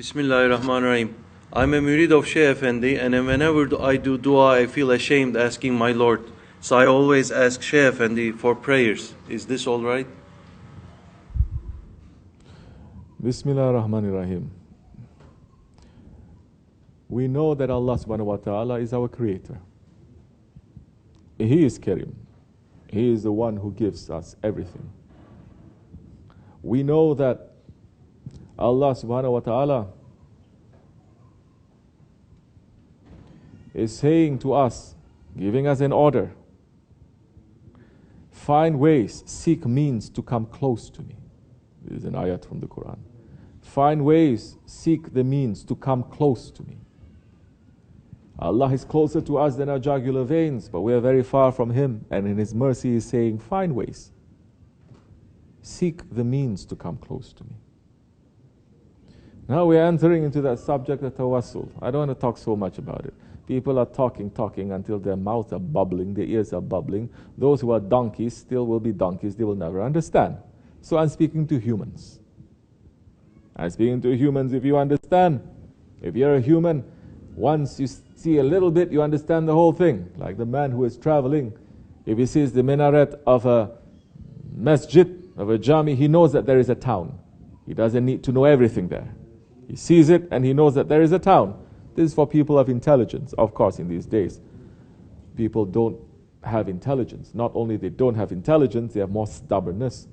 Bismillahirrahmanirrahim. I'm a murid of Shaykh Effendi, and whenever I do dua, I feel ashamed asking my Lord. So I always ask Shaykh Effendi for prayers. Is this all right? Bismillahirrahmanirrahim. We know that Allah subhanahu wa ta'ala is our creator. He is Karim. He is the one who gives us everything. We know that Allah subhanahu wa ta'ala is saying to us, giving us an order, find ways, seek means to come close to me. This is an ayat from the Quran. Find ways, seek the means to come close to me. Allah is closer to us than our jugular veins, but we are very far from Him, and in His mercy He is saying, find ways. Seek the means to come close to me. Now we are entering into that subject of tawassul. I don't want to talk so much about it. People are talking until their mouths are bubbling, their ears are bubbling. Those who are donkeys still will be donkeys, they will never understand. So I'm speaking to humans. I'm speaking to humans. If you understand, if you're a human, once you see a little bit, you understand the whole thing. Like the man who is traveling, if he sees the minaret of a masjid, of a jami, he knows that there is a town. He doesn't need to know everything there. He sees it and he knows that there is a town. This is for people of intelligence. Of course, in these days, people don't have intelligence. Not only they don't have intelligence, they have more stubbornness.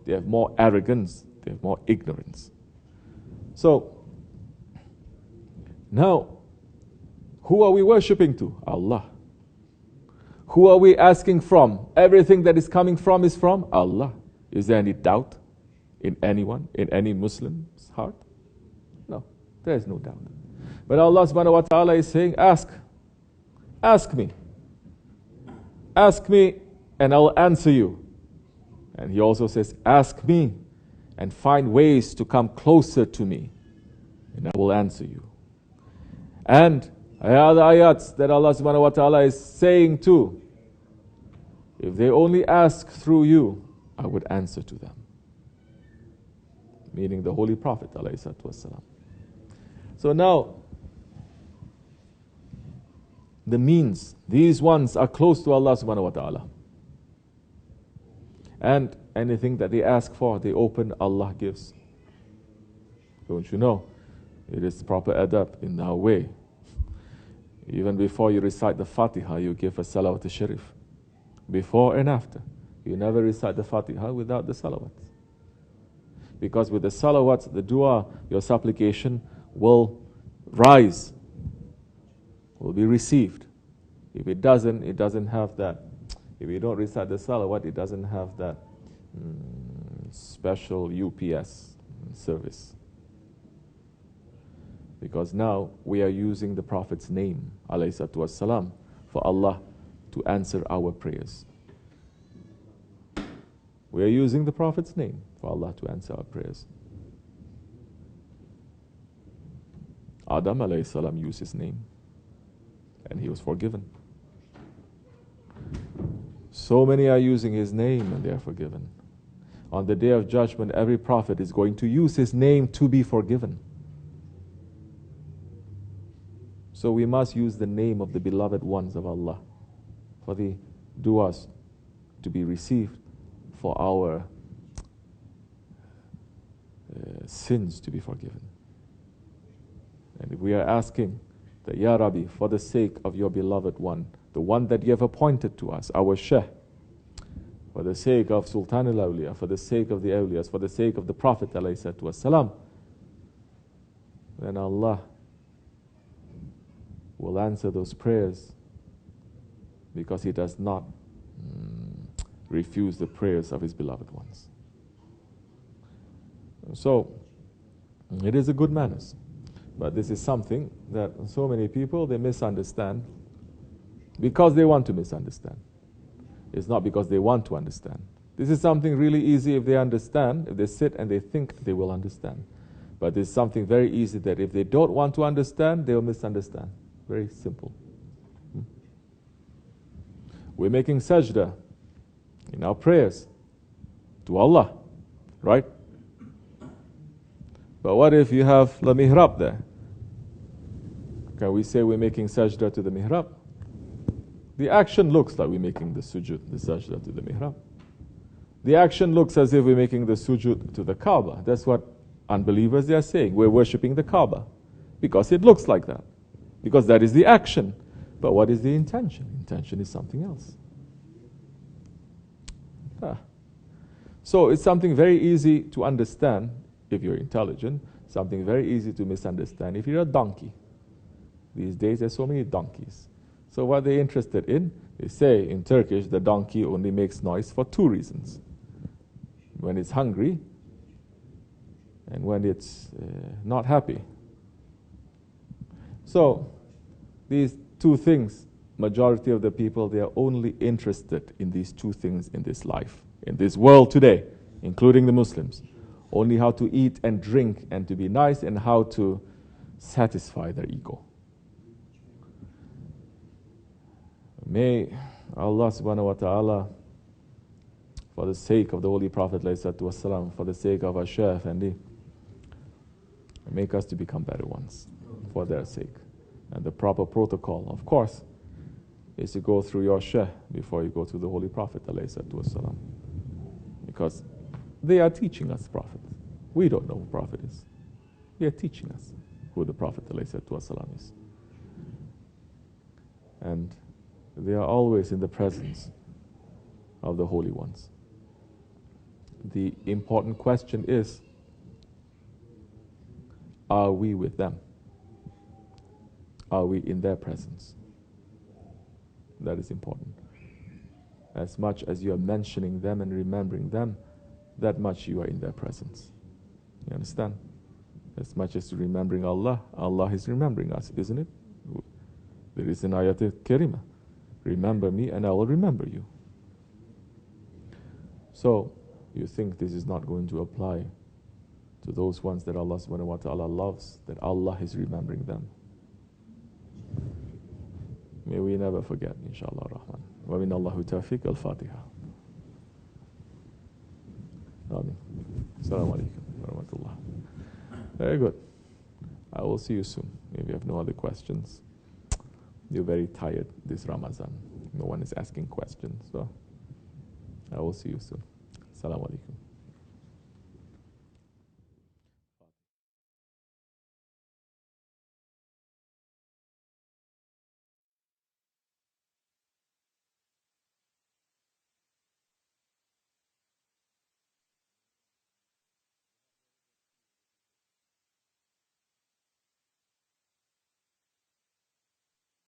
They have more arrogance. They have more ignorance. So, now, who are we worshipping to? Allah. Who are we asking from? Everything that is coming from is from Allah. Is there any doubt in anyone, in any Muslim's heart? No, there is no doubt. But Allah subhanahu wa ta'ala is saying, ask. Ask me. Ask me and I will answer you. And He also says, ask me and find ways to come closer to me, and I will answer you. And other ayats that Allah subhanahu wa ta'ala is saying too, if they only ask through you, I would answer to them. Meaning the Holy Prophet alayhi salatu wassalam. So now, the means, these ones are close to Allah subhanahu wa ta'ala. And anything that they ask for, they open, Allah gives. Don't you know? It is proper adab in our way. Even before you recite the Fatiha, you give a salawat al-sharif. Before and after. You never recite the Fatiha without the salawat. Because with the salawat, the dua, your supplication will rise, will be received. If it doesn't have that. If you don't recite the salawat, it doesn't have that special UPS service. Because now we are using the Prophet's name, alayhi salatu wassalam, for Allah to answer our prayers. We are using the Prophet's name for Allah to answer our prayers. Adam alayhi salam used his name and he was forgiven. So many are using his name and they are forgiven. On the day of judgment, every prophet is going to use his name to be forgiven. So we must use the name of the beloved ones of Allah for the du'as to be received, for our sins to be forgiven. And if we are asking that, Ya Rabbi, for the sake of your beloved one, the one that you have appointed to us, our Shaykh, for the sake of Sultan al-Awliya, for the sake of the awliyas, for the sake of the Prophet ﷺ, then Allah will answer those prayers, because He does not refuse the prayers of His beloved ones. So, it is a good manners. But this is something that so many people, they misunderstand because they want to misunderstand. It's not because they want to understand. This is something really easy if they understand. If they sit and they think, they will understand. But it's something very easy that if they don't want to understand, they will misunderstand. Very simple. We're making sajda in our prayers to Allah, right? But what if you have the mihrab there? Can we say we're making sajda to the mihrab? The action looks like we're making the sujud, the sajda to the mihrab. The action looks as if we're making the sujud to the Kaaba. That's what unbelievers they are saying. We're worshipping the Kaaba. Because it looks like that. Because that is the action. But what is the intention? Intention is something else. So it's something very easy to understand if you're intelligent, something very easy to misunderstand if you're a donkey. These days there's so many donkeys. So what they're interested in, they say in Turkish the donkey only makes noise for two reasons. When it's hungry and when it's not happy. So these two things, majority of the people, they are only interested in these two things in this life, in this world today, including the Muslims. Only how to eat and drink and to be nice and how to satisfy their ego. May Allah subhanahu wa ta'ala, for the sake of the Holy Prophet ﷺ, for the sake of our Shaykh Effendi, make us to become better ones for their sake. And the proper protocol, of course, is to go through your Shaykh before you go to the Holy Prophet ﷺ. Because they are teaching us Prophet. We don't know who Prophet is. They are teaching us who the Prophet ﷺ is. And they are always in the presence of the holy ones. The important question is, are we with them? Are we in their presence? That is important. As much as you are mentioning them and remembering them, that much you are in their presence. You understand? As much as remembering Allah, Allah is remembering us, isn't it? There is an ayat al-karimah. Remember me and I will remember you. So, you think this is not going to apply to those ones that Allah subhanahu wa ta'ala loves, that Allah is remembering them. May we never forget, inshallah rahman. Wa min Allahu tawfiq al-Fatiha. Amin. Assalamu alaikum wa rahmatullah. Very good. I will see you soon. If you have no other questions. You're very tired this Ramadan. No one is asking questions, so I will see you soon. Assalamu alaikum.